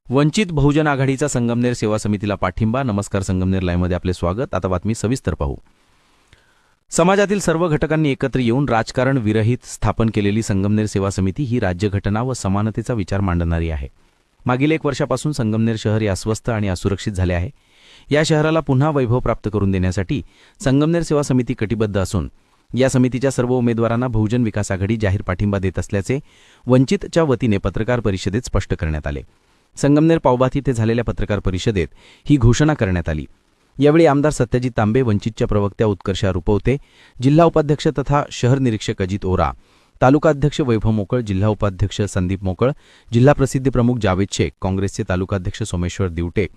वंचित बहुजन आघाडीचा संगमनेर सेवा समितीला पाठिंबा. नमस्कार, संगमनेर लाईव्हमध्ये आपले स्वागत. आता बातमी सविस्तर पाहू. समाजातील सर्व घटकांनी एकत्र येऊन राजकारण विरहित स्थापन केलेली संगमनेर सेवा समिती ही राज्यघटना व समानतेचा विचार मांडणारी आहे. मागील 1 वर्षापासून संगमनेर शहर हे अस्वस्थ आणि असुरक्षित झाले आहे. या शहराला पुन्हा वैभव प्राप्त करून देण्यासाठी संगमनेर सेवा समिती कटिबद्ध असून या समितीच्या सर्व उमेदवारांना बहुजन विकास आघाडी जाहीर पाठिंबा देत असल्याचे वंचितच्या वतीने पत्रकार परिषदेत स्पष्ट करण्यात आले. संगमनेर पावभात येथे झालेल्या पत्रकार परिषदेत ही घोषणा करण्यात आली. यावेळी आमदार सत्यजित तांबे, वंचितच्या प्रवक्त्या उत्कर्षा रुपवते, जिल्हा उपाध्यक्ष तथा शहर निरीक्षक अजित ओरा, तालुका अध्यक्ष वैभव मोकळ, जिल्हा उपाध्यक्ष संदीप मोकळ, जिल्हा प्रसिद्धी प्रमुख जावेद शेख, काँग्रेसचे तालुकाध्यक्ष सोमेश्वर दिवटे,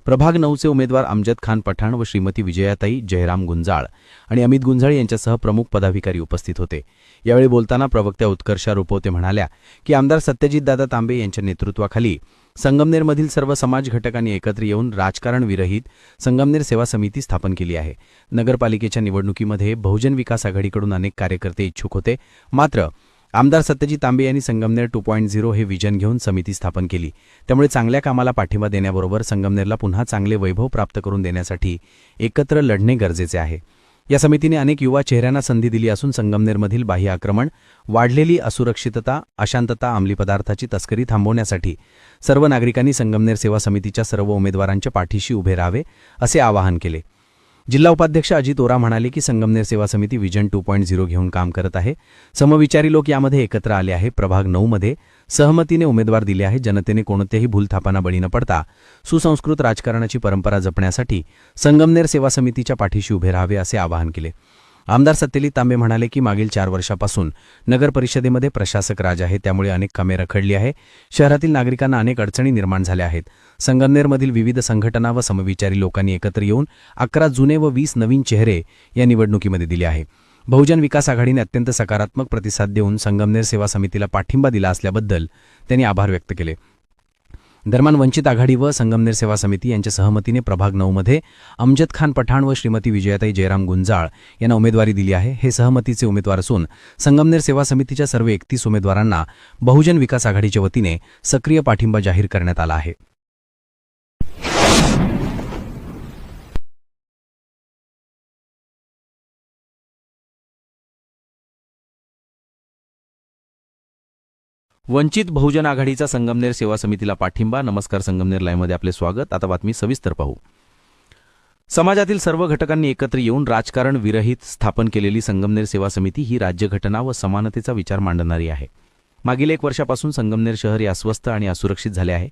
प्रभाग 9चे उमेदवार अमजद खान पठाण व श्रीमती विजयाताई जयराम गुंजाळ आणि अमित गुंजाळ यांच्यासह प्रमुख पदाधिकारी उपस्थित होते. यावेळी बोलताना प्रवक्त्या उत्कर्षा रुपवते म्हणाल्या की आमदार सत्यजितदादा तांबे यांच्या नेतृत्वाखाली संगमनेरमधील सर्व समाज घटकांनी एकत्र येऊन राजकारण विरहित संगमनेर सेवा समिती स्थापन केली आहे. नगरपालिकेच्या निवडणुकीमध्ये बहुजन विकास आघाडीकडून अनेक कार्यकर्ते इच्छुक होते, मात्र आमदार सत्यजित तांबे यांनी संगमनेर 2.0 हे विजन घेऊन समिती स्थापन केली. त्यामुळे चांगल्या कामाला पाठिंबा देण्याबरोबर संगमनेरला पुन्हा चांगले वैभव प्राप्त करून देण्यासाठी एकत्र लढणे गरजेचे आहे. या समितीने अनेक युवा चेहऱ्यांना संधी दिली असून संगमनेरमधील बाह्य आक्रमण, वाढलेली असुरक्षितता, अशांतता, अंमली पदार्थाची तस्करी थांबवण्यासाठी सर्व नागरिकांनी संगमनेर सेवा समितीच्या सर्व उमेदवारांच्या पाठीशी उभे राहावे असे आवाहन केले. जिल्हा उपाध्यक्ष अजित ओरा म्हणाले की संगमनेर सेवा समिती विजन 2.0 घेऊन काम करत आहे. समविचारी लोक यामध्ये एकत्र आले आहे. प्रभाग 9मध्ये सहमतीने उमेदवार दिले आहे. जनतेने कोणत्याही भूलथापांना बळी न पडता सुसंस्कृत राजकारणाची परंपरा जपण्यासाठी संगमनेर सेवा समितीच्या पाठीशी उभे राहावे असे आवाहन केले. आमदार सत्यजित तांबे म्हणाले की मागील 4 वर्षापासून नगर परिषदेमध्ये प्रशासक राज आहे, त्यामुळे अनेक कामे रखडली आहे. शहरातील नागरिकांना अनेक अडचणी निर्माण झाल्या आहेत. संगमनेरमधील विविध संघटना व समविचारी लोकांनी एकत्र येऊन 11 जुने व 20 नवीन चेहरे या निवडणुकीमध्ये दिले आहे. बहुजन विकास आघाडीने अत्यंत सकारात्मक प्रतिसाद देऊन संगमनेर सेवा समितीला पाठिंबा दिला असल्याबद्दल त्यांनी आभार व्यक्त केले. दरम्यान वंचित आघाडी व संगमनेर सेवा समिती यांच्या सहमतीने प्रभाग 9मध्ये अमजद खान पठाण व श्रीमती विजयाताई जयराम गुंजाळ यांना उमेदवारी दिली आहे. हे सहमतीचे उमेदवार असून संगमनेर सेवा समितीच्या सर्व 31 उमेदवारांना बहुजन विकास आघाडीच्या वतीने सक्रिय पाठिंबा जाहीर करण्यात आला आहे. वंचित बहुजन आघाडीचा संगमनेर सेवा समितीला पाठिंबा. नमस्कार, संगमनेर लाईव्हमध्ये आपले स्वागत. आता बातमी सविस्तर पाहू. समाजातील सर्व घटकांनी एकत्र येऊन राजकारण विरहित स्थापन केलेली संगमनेर सेवा समिती ही राज्यघटना व समानतेचा विचार मांडणारी आहे. मागील 1 वर्षापासून संगमनेर शहर हे अस्वस्थ आणि असुरक्षित झाले आहे.